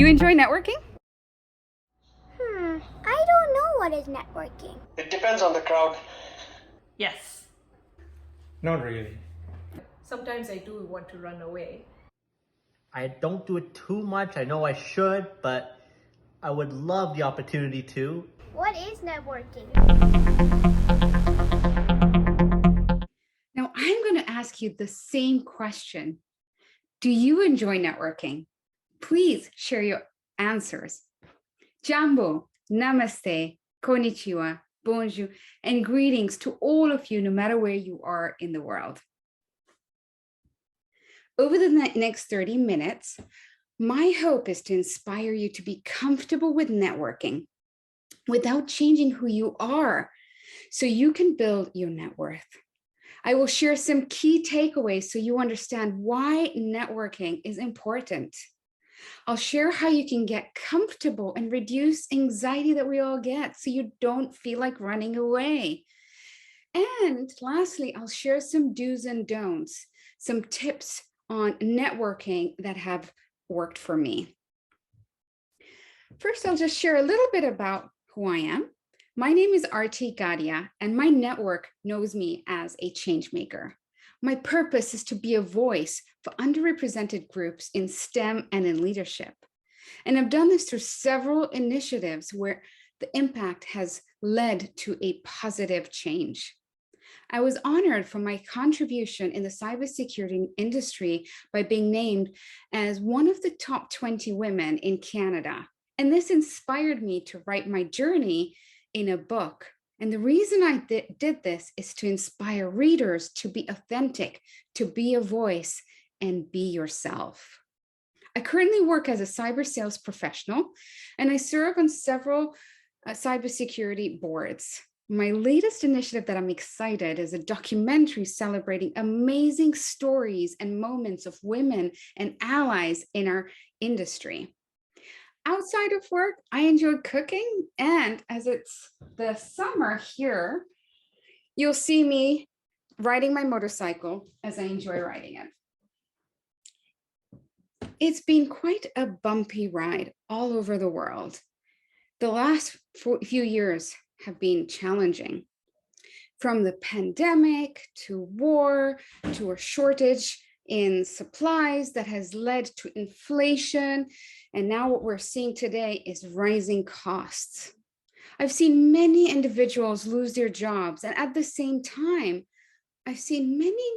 you enjoy networking? I don't know what is networking. It depends on the crowd. Yes. Not really. Sometimes I do want to run away. I don't do it too much. I know I should, but I would love the opportunity to. What is networking? Now, I'm going to ask you the same question. Do you enjoy networking? Please share your answers. Jambo, namaste, konnichiwa, bonjour, and greetings to all of you, no matter where you are in the world. Over the next 30 minutes, my hope is to inspire you to be comfortable with networking without changing who you are, so you can build your net worth. I will share some key takeaways so you understand why networking is important. I'll share how you can get comfortable and reduce anxiety that we all get so you don't feel like running away. And lastly, I'll share some do's and don'ts, some tips on networking that have worked for me. First, I'll just share a little bit about who I am. My name is Arti Gadia, and my network knows me as a change maker. My purpose is to be a voice for underrepresented groups in STEM and in leadership. And I've done this through several initiatives where the impact has led to a positive change. I was honored for my contribution in the cybersecurity industry by being named as one of the top 20 women in Canada. And this inspired me to write my journey in a book. And the reason I did this is to inspire readers to be authentic, to be a voice, and be yourself. I currently work as a cyber sales professional, and I serve on several cybersecurity boards. My latest initiative that I'm excited is a documentary celebrating amazing stories and moments of women and allies in our industry. Outside of work, I enjoy cooking, and as it's the summer here, you'll see me riding my motorcycle as I enjoy riding it. It's been quite a bumpy ride all over the world. The last few years have been challenging. From the pandemic to war to a shortage in supplies that has led to inflation. And now what we're seeing today is rising costs. I've seen many individuals lose their jobs. And at the same time, I've seen many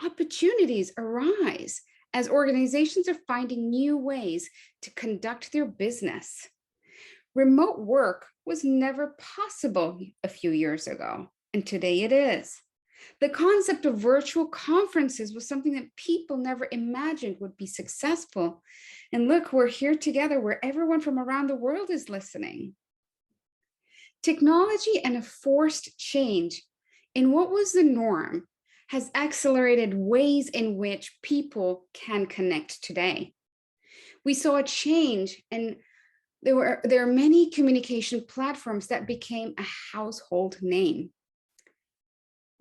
opportunities arise as organizations are finding new ways to conduct their business. Remote work was never possible a few years ago, and today it is. The concept of virtual conferences was something that people never imagined would be successful. And look, we're here together where everyone from around the world is listening. Technology and a forced change in what was the norm has accelerated ways in which people can connect today. We saw a change, and there are many communication platforms that became a household name.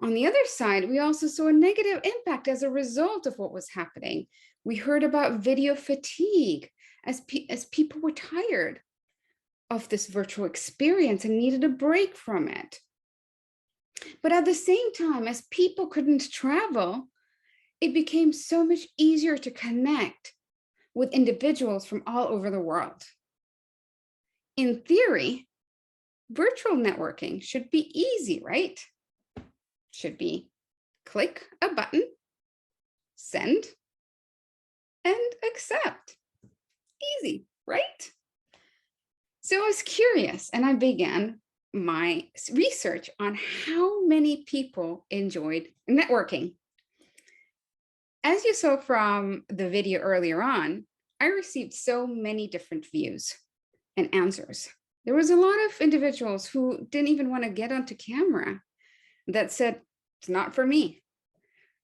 On the other side, we also saw a negative impact as a result of what was happening. We heard about video fatigue as people were tired of this virtual experience and needed a break from it. But at the same time, as people couldn't travel, it became so much easier to connect with individuals from all over the world. In theory, virtual networking should be easy, right? Should be click a button, send, and accept. Easy, right? So I was curious, and I began my research on how many people enjoyed networking. As you saw from the video earlier on, I received so many different views and answers. There was a lot of individuals who didn't even want to get onto camera that said, it's not for me.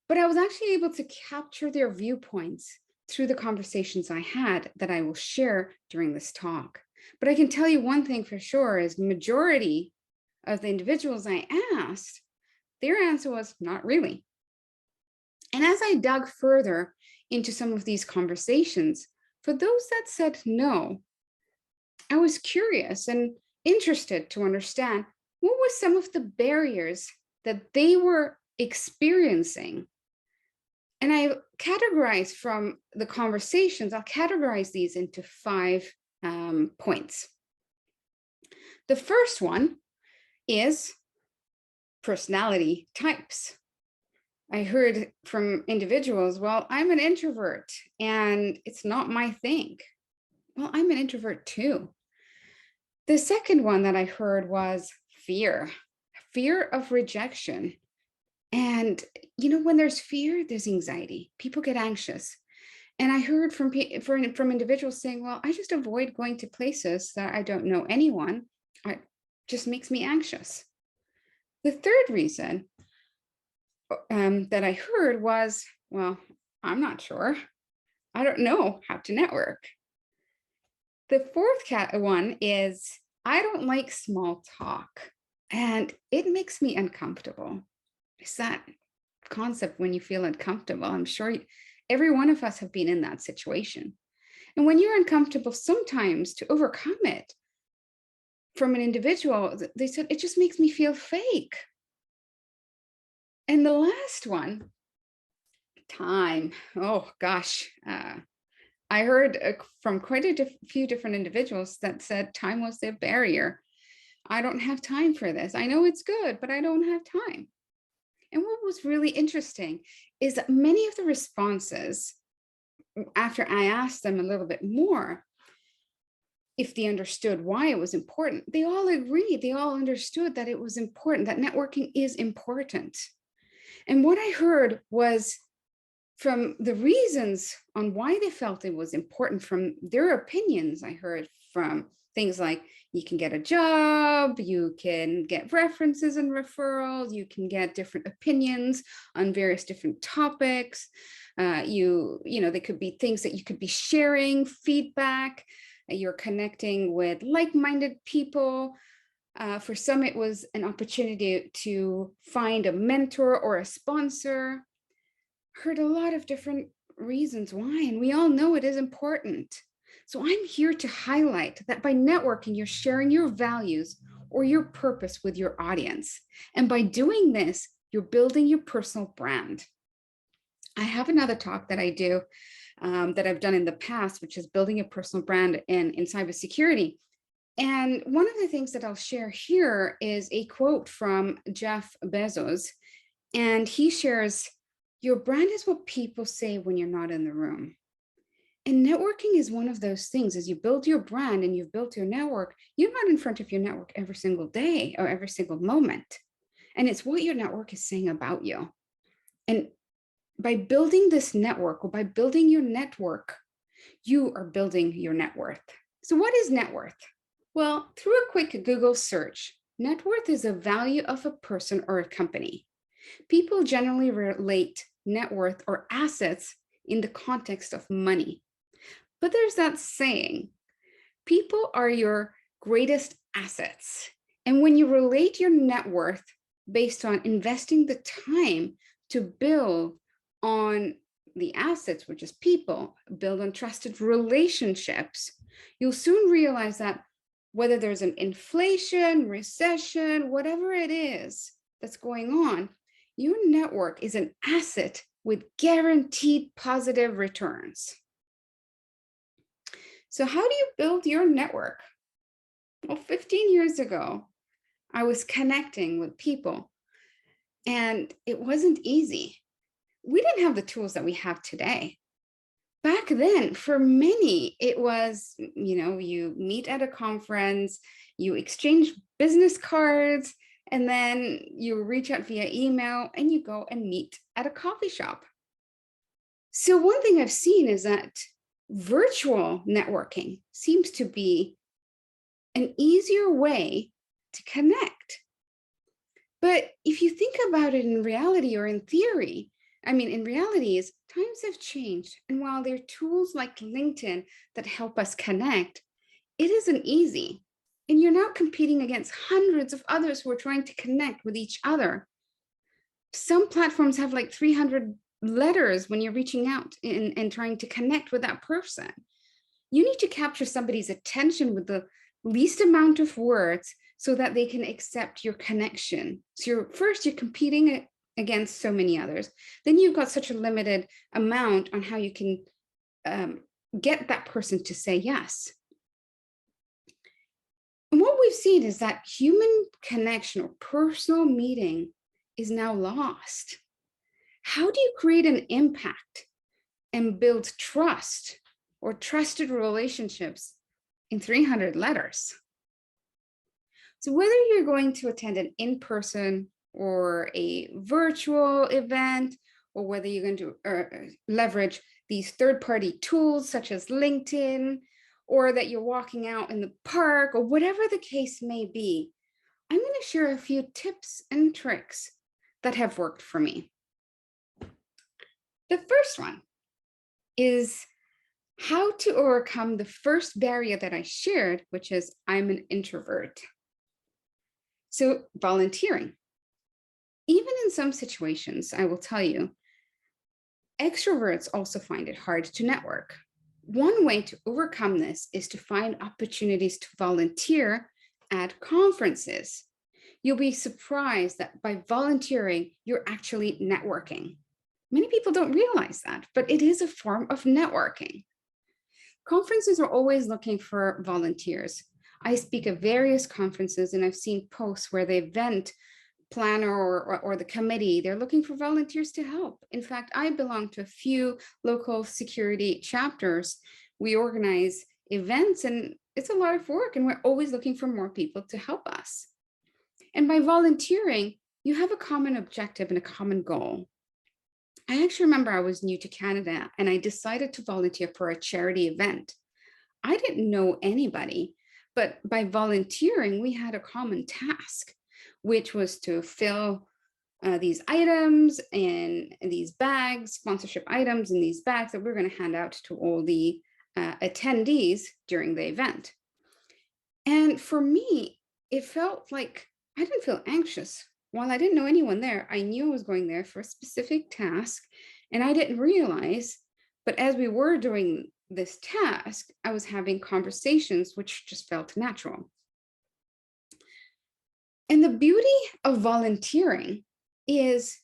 But I was actually able to capture their viewpoints through the conversations I had that I will share during this talk. But I can tell you one thing for sure is the majority of the individuals I asked, their answer was not really. And as I dug further into some of these conversations, for those that said no, I was curious and interested to understand what were some of the barriers that they were experiencing. And I categorized from the conversations, I'll categorize these into 5 points. The first one is personality types. I heard from individuals, well, I'm an introvert and it's not my thing. Well, I'm an introvert too. The second one that I heard was fear of rejection. And, when there's fear, there's anxiety. People get anxious. And I heard from individuals saying, well, I just avoid going to places that I don't know anyone. It just makes me anxious. The third reason that I heard was, well, I'm not sure. I don't know how to network. The fourth one is, I don't like small talk and it makes me uncomfortable. It's that concept when you feel uncomfortable. I'm sure every one of us have been in that situation. And when you're uncomfortable, sometimes to overcome it, from an individual, they said, it just makes me feel fake. And the last one, time. Oh gosh, I heard from quite a few different individuals that said time was their barrier. I don't have time for this. I know it's good, but I don't have time. And what was really interesting is that many of the responses, after I asked them a little bit more, if they understood why it was important, they all agreed, they all understood that it was important, that networking is important. And what I heard was, from the reasons on why they felt it was important, from their opinions, I heard from things like, you can get a job, you can get references and referrals, you can get different opinions on various different topics. They could be things that you could be sharing, feedback, you're connecting with like-minded people. For some, it was an opportunity to find a mentor or a sponsor. Heard a lot of different reasons why, and we all know it is important. So I'm here to highlight that by networking, you're sharing your values or your purpose with your audience. And by doing this, you're building your personal brand. I have another talk that I do that I've done in the past, which is building a personal brand in cybersecurity. And one of the things that I'll share here is a quote from Jeff Bezos. And he shares, your brand is what people say when you're not in the room. And networking is one of those things. As you build your brand and you've built your network, you're not in front of your network every single day or every single moment. And it's what your network is saying about you. And by building this network, or by building your network, you are building your net worth. So what is net worth? Well, through a quick Google search, net worth is a value of a person or a company. People generally relate net worth or assets in the context of money. But there's that saying, people are your greatest assets. And when you relate your net worth based on investing the time to build on the assets, which is people, build on trusted relationships, you'll soon realize that whether there's an inflation, recession, whatever it is that's going on, your network is an asset with guaranteed positive returns. So how do you build your network? Well, 15 years ago, I was connecting with people and it wasn't easy. We didn't have the tools that we have today. Back then, for many, it was, you meet at a conference, you exchange business cards, and then you reach out via email and you go and meet at a coffee shop. So one thing I've seen is that virtual networking seems to be an easier way to connect. But if you think about it in reality or in theory, in reality is times have changed. And while there are tools like LinkedIn that help us connect, it isn't easy. And you're now competing against hundreds of others who are trying to connect with each other. Some platforms have like 300 letters when you're reaching out and trying to connect with that person. You need to capture somebody's attention with the least amount of words so that they can accept your connection. So you're competing against so many others. Then you've got such a limited amount on how you can get that person to say yes. And what we've seen is that human connection or personal meeting is now lost. How do you create an impact and build trust or trusted relationships in 300 letters? So whether you're going to attend an in-person or a virtual event, or whether you're going to leverage these third-party tools such as LinkedIn, or that you're walking out in the park, or whatever the case may be, I'm going to share a few tips and tricks that have worked for me. The first one is how to overcome the first barrier that I shared, which is I'm an introvert. So volunteering. Even in some situations, I will tell you, extroverts also find it hard to network. One way to overcome this is to find opportunities to volunteer at conferences. You'll be surprised that by volunteering, you're actually networking. Many people don't realize that, but it is a form of networking. Conferences are always looking for volunteers. I speak at various conferences and I've seen posts where the event planner or the committee, they're looking for volunteers to help. In fact, I belong to a few local security chapters. We organize events and it's a lot of work and we're always looking for more people to help us. And by volunteering, you have a common objective and a common goal. I actually remember I was new to Canada and I decided to volunteer for a charity event. I didn't know anybody, but by volunteering, we had a common task, which was to fill these items and these bags, sponsorship items in these bags that we're going to hand out to all the attendees during the event. And for me, it felt like I didn't feel anxious. While I didn't know anyone there, I knew I was going there for a specific task and I didn't realize, but as we were doing this task, I was having conversations which just felt natural. And the beauty of volunteering is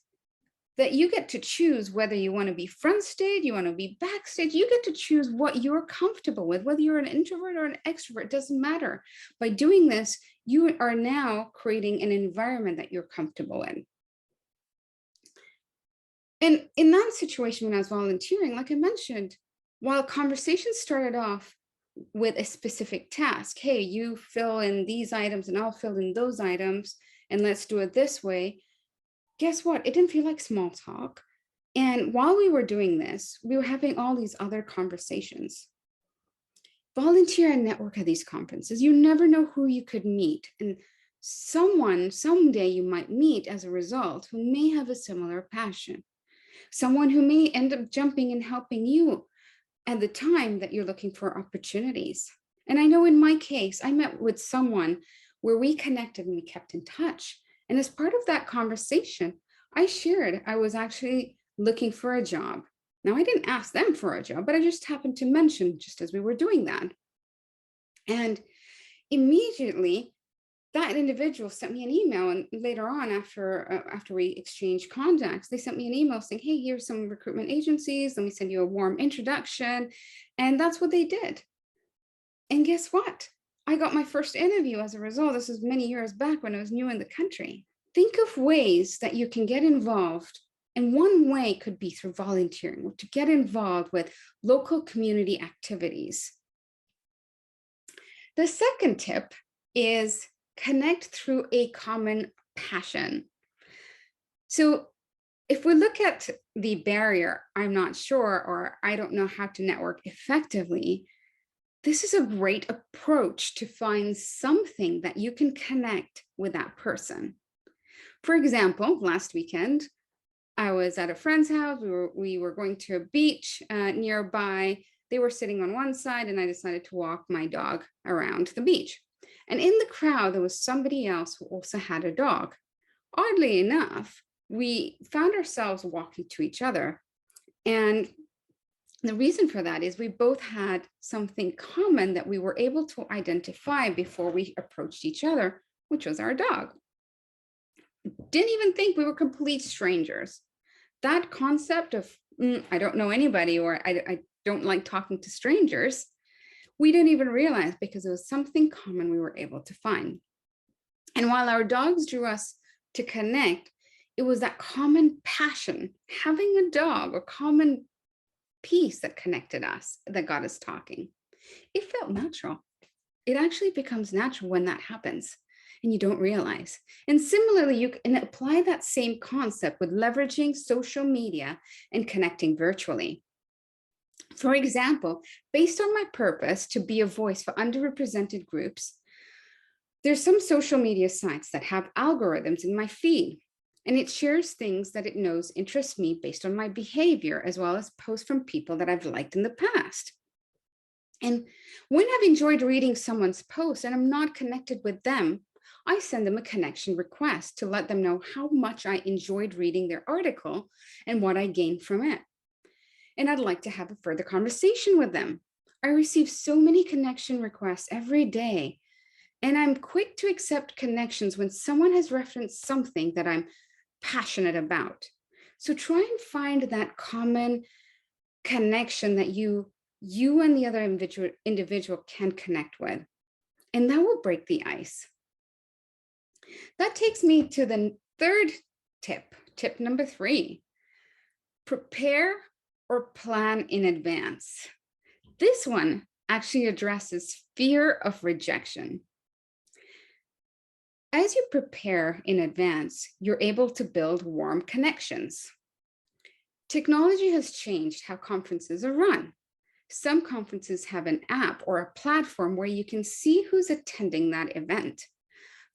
that you get to choose whether you want to be front stage, you want to be backstage, you get to choose what you're comfortable with, whether you're an introvert or an extrovert, it doesn't matter. By doing this, you are now creating an environment that you're comfortable in. And in that situation, when I was volunteering, like I mentioned, while conversations started off with a specific task, hey, you fill in these items and I'll fill in those items, and let's do it this way. Guess what? It didn't feel like small talk. And while we were doing this, we were having all these other conversations. Volunteer and network at these conferences. You never know who you could meet. And someone, someday you might meet as a result who may have a similar passion. Someone who may end up jumping and helping you at the time that you're looking for opportunities. And I know in my case, I met with someone where we connected and we kept in touch. And as part of that conversation, I shared I was actually looking for a job. Now, I didn't ask them for a job, but I just happened to mention just as we were doing that. And immediately, that individual sent me an email, and later on, after we exchanged contacts, they sent me an email saying, hey, here's some recruitment agencies, let me send you a warm introduction. And that's what they did. And guess what? I got my first interview as a result. This was many years back when I was new in the country. Think of ways that you can get involved. And one way could be through volunteering, or to get involved with local community activities. The second tip is connect through a common passion. So if we look at the barrier, I'm not sure, or I don't know how to network effectively, this is a great approach to find something that you can connect with that person. For example, last weekend, I was at a friend's house. We were going to a beach nearby. They were sitting on one side and I decided to walk my dog around the beach. And in the crowd, there was somebody else who also had a dog. Oddly enough, we found ourselves walking to each other. And The reason for that is we both had something common that we were able to identify before we approached each other, which was our dog. Didn't even think we were complete strangers. That concept of, I don't know anybody, or I don't like talking to strangers, we didn't even realize because it was something common we were able to find. And while our dogs drew us to connect, it was that common passion, having a dog, or common piece that connected us, that got us talking. It felt natural. It actually becomes natural when that happens and you don't realize. And similarly, you can apply that same concept with leveraging social media and connecting virtually. For example, based on my purpose to be a voice for underrepresented groups, there's some social media sites that have algorithms in my feed, and it shares things that it knows interest me based on my behavior, as well as posts from people that I've liked in the past. And when I've enjoyed reading someone's post and I'm not connected with them, I send them a connection request to let them know how much I enjoyed reading their article and what I gained from it. And I'd like to have a further conversation with them. I receive so many connection requests every day, and I'm quick to accept connections when someone has referenced something that I'm passionate about. So try and find that common connection that you and the other individual can connect with, and that will break the ice. That takes me to the third tip number 3. Prepare or plan in advance. This one actually addresses fear of rejection. As you prepare in advance, you're able to build warm connections. Technology has changed how conferences are run. Some conferences have an app or a platform where you can see who's attending that event.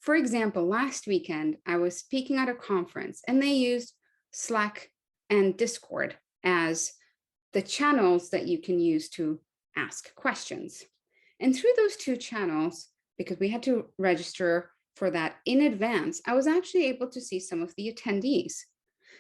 For example, last weekend, I was speaking at a conference and they used Slack and Discord as the channels that you can use to ask questions. And through those 2 channels, because we had to register for that in advance, I was actually able to see some of the attendees.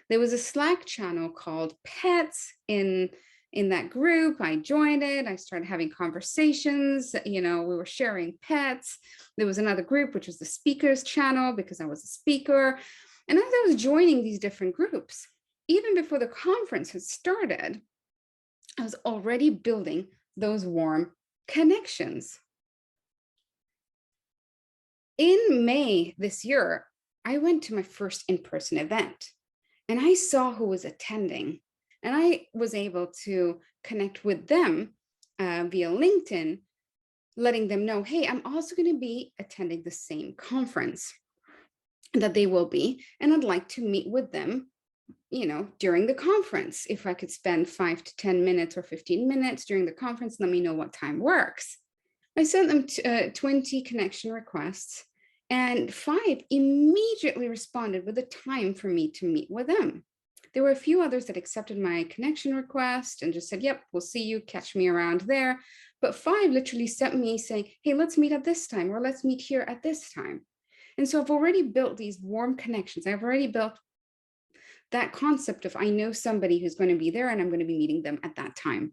There was a Slack channel called Pets in that group. I joined it. I started having conversations. We were sharing pets. There was another group, which was the speakers channel, because I was a speaker. And as I was joining these different groups, even before the conference had started, I was already building those warm connections. In May this year, I went to my first in-person event and I saw who was attending, and I was able to connect with them via LinkedIn, letting them know, hey, I'm also going to be attending the same conference that they will be, and I'd like to meet with them during the conference. If I could spend 5 to 10 minutes or 15 minutes during the conference, let me know what time works. I sent them 20 connection requests, and 5 immediately responded with a time for me to meet with them. There were a few others that accepted my connection request and just said, yep, we'll see you, catch me around there. But 5 literally sent me saying, hey, let's meet at this time, or let's meet here at this time. And so I've already built these warm connections. I've already built that concept of I know somebody who's going to be there and I'm going to be meeting them at that time.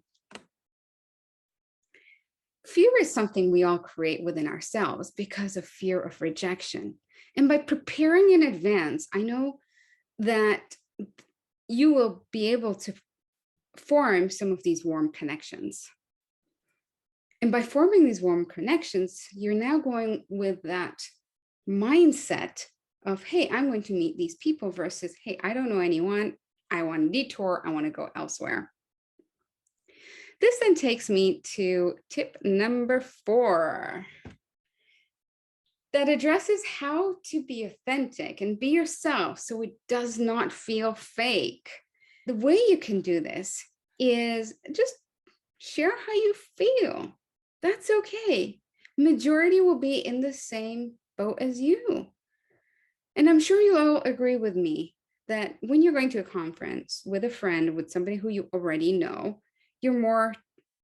Fear is something we all create within ourselves because of fear of rejection. And by preparing in advance, I know that you will be able to form some of these warm connections. And by forming these warm connections, you're now going with that mindset of, hey, I'm going to meet these people versus, hey, I don't know anyone. I want a detour. I want to go elsewhere. This then takes me to tip number 4 that addresses how to be authentic and be yourself so it does not feel fake. The way you can do this is just share how you feel. That's okay. Majority will be in the same boat as you. And I'm sure you'll all agree with me that when you're going to a conference with a friend, with somebody who you already know, you're more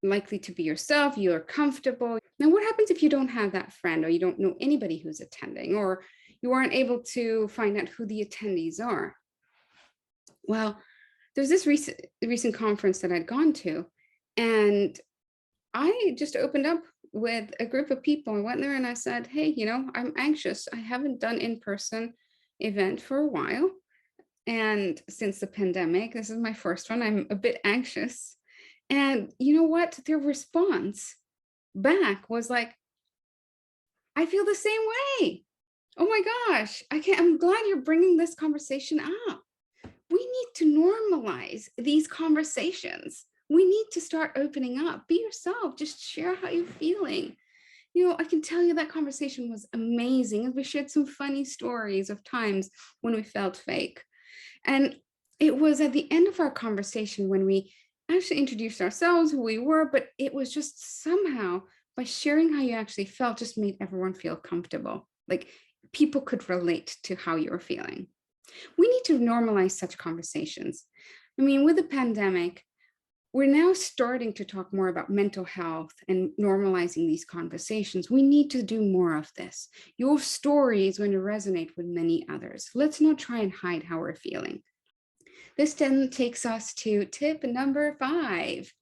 likely to be yourself, you're comfortable. Now, what happens if you don't have that friend, or you don't know anybody who's attending, or you aren't able to find out who the attendees are? Well, there's this recent conference that I'd gone to, And I just opened up with a group of people. I went there and I said, hey, I'm anxious. I haven't done in-person event for a while. And since the pandemic, this is my first one. I'm a bit anxious. And you know what? Their response back was like, I feel the same way. Oh my gosh, I'm glad you're bringing this conversation up. We need to normalize these conversations. We need to start opening up. Be yourself, just share how you're feeling. I can tell you that conversation was amazing. And we shared some funny stories of times when we felt fake. And it was at the end of our conversation when we actually introduced ourselves, who we were, but it was just somehow by sharing how you actually felt, just made everyone feel comfortable. Like people could relate to how you were feeling. We need to normalize such conversations. I mean, with the pandemic, we're now starting to talk more about mental health and normalizing these conversations. We need to do more of this. Your story is going to resonate with many others. Let's not try and hide how we're feeling. This then takes us to tip number 5,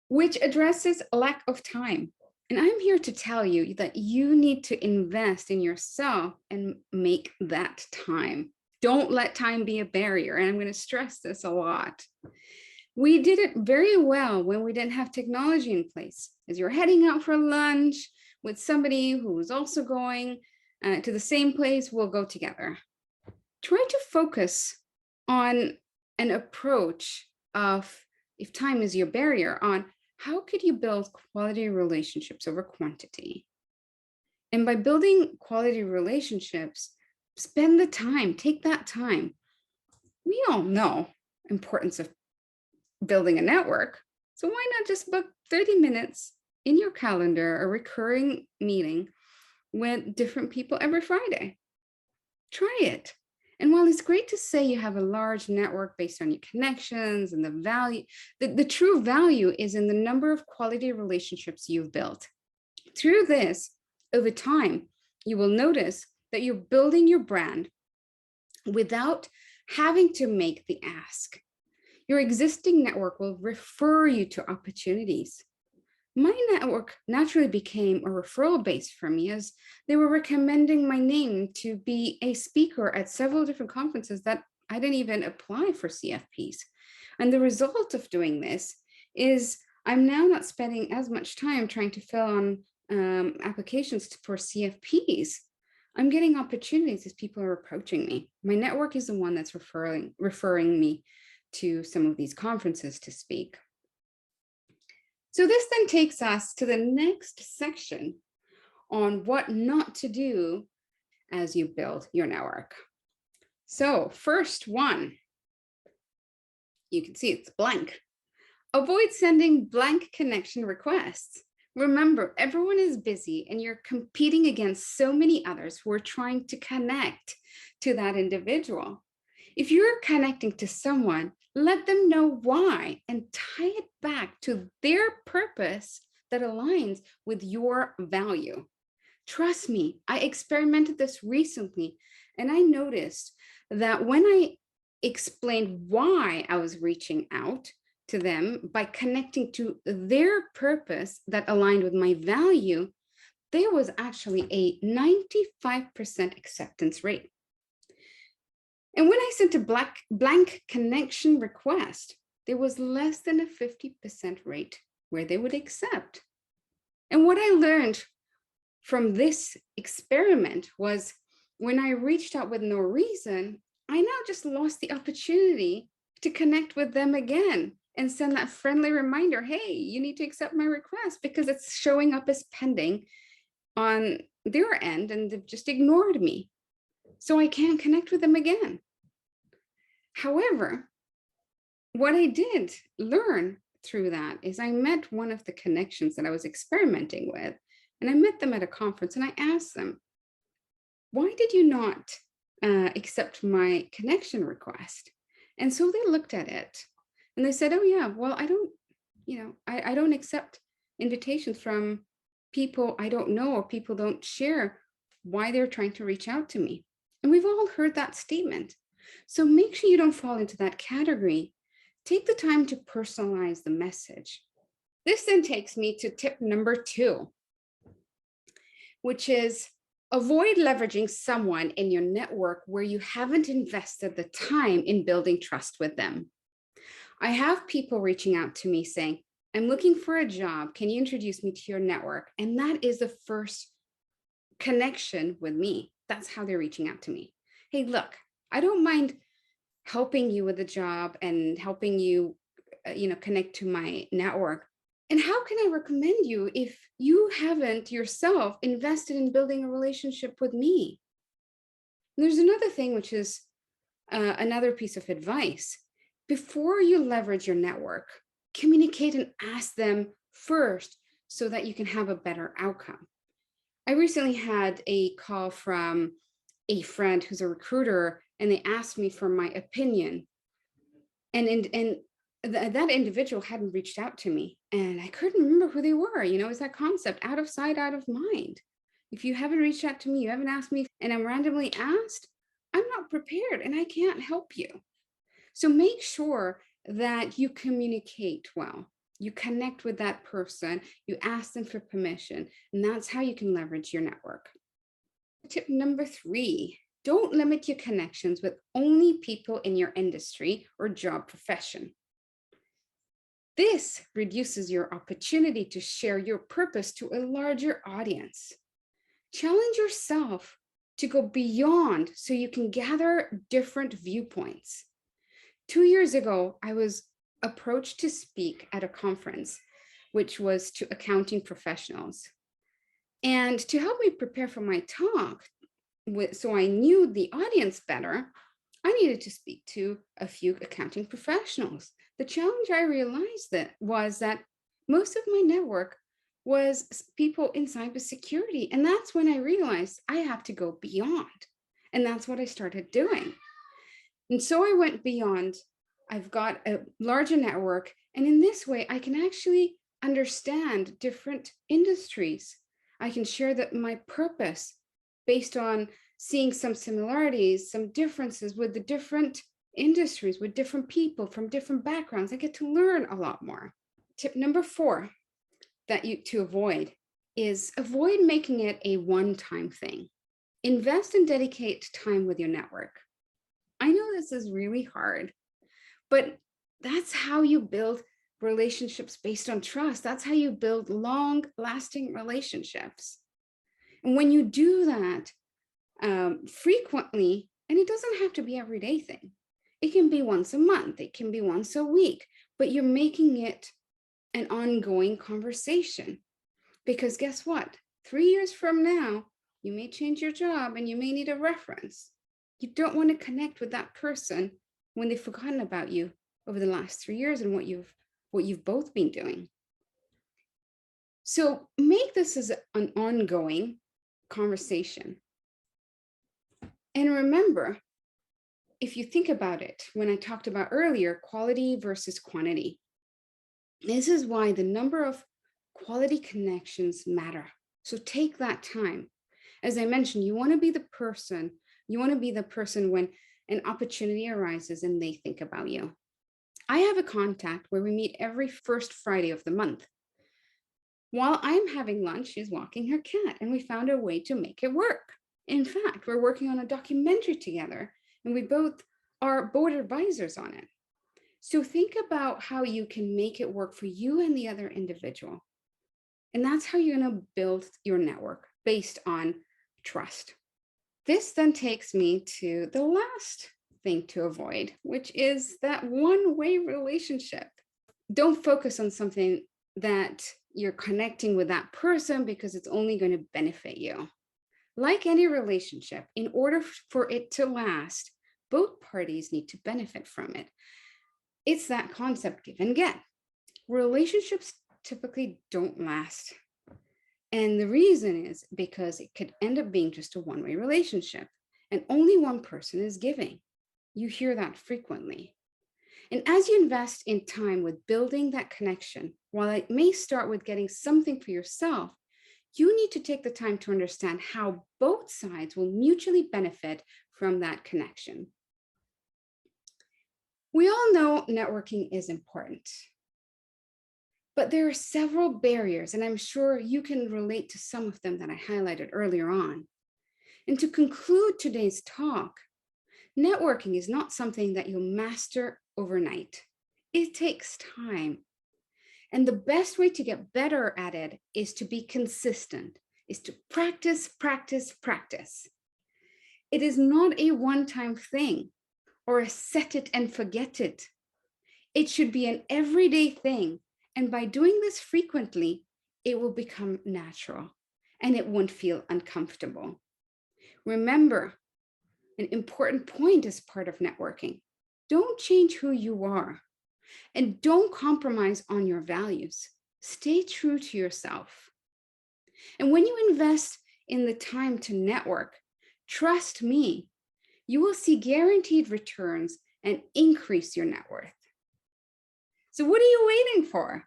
which addresses lack of time. And I'm here to tell you that you need to invest in yourself and make that time. Don't let time be a barrier. And I'm going to stress this a lot. We did it very well when we didn't have technology in place. As you're heading out for lunch with somebody who was also going to the same place, we'll go together. Try to focus on an approach of, if time is your barrier, on how could you build quality relationships over quantity? And by building quality relationships, spend the time, take that time. We all know the importance of building a network. So why not just book 30 minutes in your calendar, a recurring meeting with different people every Friday? Try it. And while it's great to say you have a large network based on your connections and the value, the true value is in the number of quality relationships you've built. Through this, over time, you will notice that you're building your brand without having to make the ask. Your existing network will refer you to opportunities. My network naturally became a referral base for me as they were recommending my name to be a speaker at several different conferences that I didn't even apply for CFPs. And the result of doing this is I'm now not spending as much time trying to fill on applications for CFPs. I'm getting opportunities as people are approaching me. My network is the one that's referring me to some of these conferences to speak. So this then takes us to the next section on what not to do as you build your network. So first one, you can see it's blank. Avoid sending blank connection requests. Remember, everyone is busy and you're competing against so many others who are trying to connect to that individual. If you're connecting to someone, let them know why and tie it back to their purpose that aligns with your value. Trust me, I experimented this recently and I noticed that when I explained why I was reaching out to them by connecting to their purpose that aligned with my value, there was actually a 95% acceptance rate. And when I sent a blank connection request, there was less than a 50% rate where they would accept. And what I learned from this experiment was when I reached out with no reason, I now just lost the opportunity to connect with them again and send that friendly reminder, hey, you need to accept my request, because it's showing up as pending on their end and they've just ignored me. So I can't connect with them again. However, what I did learn through that is I met one of the connections that I was experimenting with, and I met them at a conference and I asked them, why did you not accept my connection request? And so they looked at it and they said, oh yeah, well, I don't accept invitations from people I don't know, or people don't share why they're trying to reach out to me. And we've all heard that statement. So make sure you don't fall into that category. take the time to personalize the message. This then takes me to tip number 2, which is avoid leveraging someone in your network where you haven't invested the time in building trust with them. I have people reaching out to me saying, I'm looking for a job. Can you introduce me to your network? And that is the first connection with me. That's how they're reaching out to me. Hey, look, I don't mind helping you with a job and helping you, connect to my network. And how can I recommend you if you haven't yourself invested in building a relationship with me? And there's another thing, which is another piece of advice. Before you leverage your network, communicate and ask them first so that you can have a better outcome. I recently had a call from a friend who's a recruiter, and they asked me for my opinion. And that individual hadn't reached out to me, and I couldn't remember who they were. It's that concept, out of sight, out of mind. If you haven't reached out to me, you haven't asked me, and I'm randomly asked, I'm not prepared and I can't help you. So make sure that you communicate well. You connect with that person, you ask them for permission, and that's how you can leverage your network. Tip number 3, don't limit your connections with only people in your industry or job profession. This reduces your opportunity to share your purpose to a larger audience. Challenge yourself to go beyond so you can gather different viewpoints. 2 years ago, I was approached to speak at a conference, which was to accounting professionals. And to help me prepare for my talk, so I knew the audience better, I needed to speak to a few accounting professionals. The challenge I realized was that most of my network was people in cybersecurity. And that's when I realized I have to go beyond. And that's what I started doing. And so I went beyond. I've got a larger network. And in this way, I can actually understand different industries. I can share that my purpose based on seeing some similarities, some differences with the different industries, with different people from different backgrounds. I get to learn a lot more. Tip number 4 to avoid is avoid making it a one-time thing. Invest and dedicate time with your network. I know this is really hard, but that's how you build relationships based on trust. That's how you build long-lasting relationships. And when you do that frequently, and it doesn't have to be every day thing. It can be once a month, it can be once a week, but you're making it an ongoing conversation. Because guess what? 3 years from now, you may change your job and you may need a reference. You don't want to connect with that person when they've forgotten about you over the last 3 years and what you've both been doing. So make this as an ongoing conversation. And remember, if you think about it, when I talked about earlier, quality versus quantity, this is why the number of quality connections matter. So take that time. As I mentioned, you want to be the person when an opportunity arises and they think about you. I have a contact where we meet every first Friday of the month. While I'm having lunch, she's walking her cat, and we found a way to make it work. In fact, we're working on a documentary together, and we both are board advisors on it. So think about how you can make it work for you and the other individual. And that's how you're going to build your network based on trust. This then takes me to the last thing to avoid, which is that one-way relationship. Don't focus on something that you're connecting with that person because it's only going to benefit you. Like any relationship, in order for it to last, both parties need to benefit from it. It's that concept, give and get. Relationships typically don't last. And the reason is because it could end up being just a one-way relationship and only one person is giving. You hear that frequently. And as you invest in time with building that connection, while it may start with getting something for yourself, you need to take the time to understand how both sides will mutually benefit from that connection. We all know networking is important, but there are several barriers, and I'm sure you can relate to some of them that I highlighted earlier on. And to conclude today's talk, networking is not something that you'll master overnight. It takes time. And the best way to get better at it is to be consistent, is to practice, practice, practice. It is not a one-time thing or a set it and forget it. It should be an everyday thing. And by doing this frequently, it will become natural and it won't feel uncomfortable. Remember, an important point as part of networking: don't change who you are and don't compromise on your values. Stay true to yourself. And when you invest in the time to network, trust me, you will see guaranteed returns and increase your net worth. So what are you waiting for?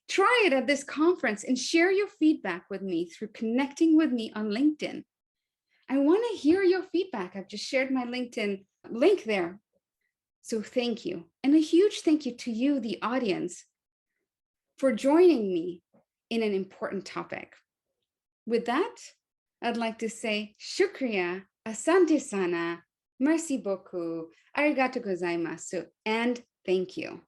Try it at this conference and share your feedback with me through connecting with me on LinkedIn. I want to hear your feedback. I've just shared my LinkedIn link there. So thank you. And a huge thank you to you, the audience, for joining me in an important topic. With that, I'd like to say shukriya, asante sana, merci beaucoup, arigato gozaimasu, and thank you.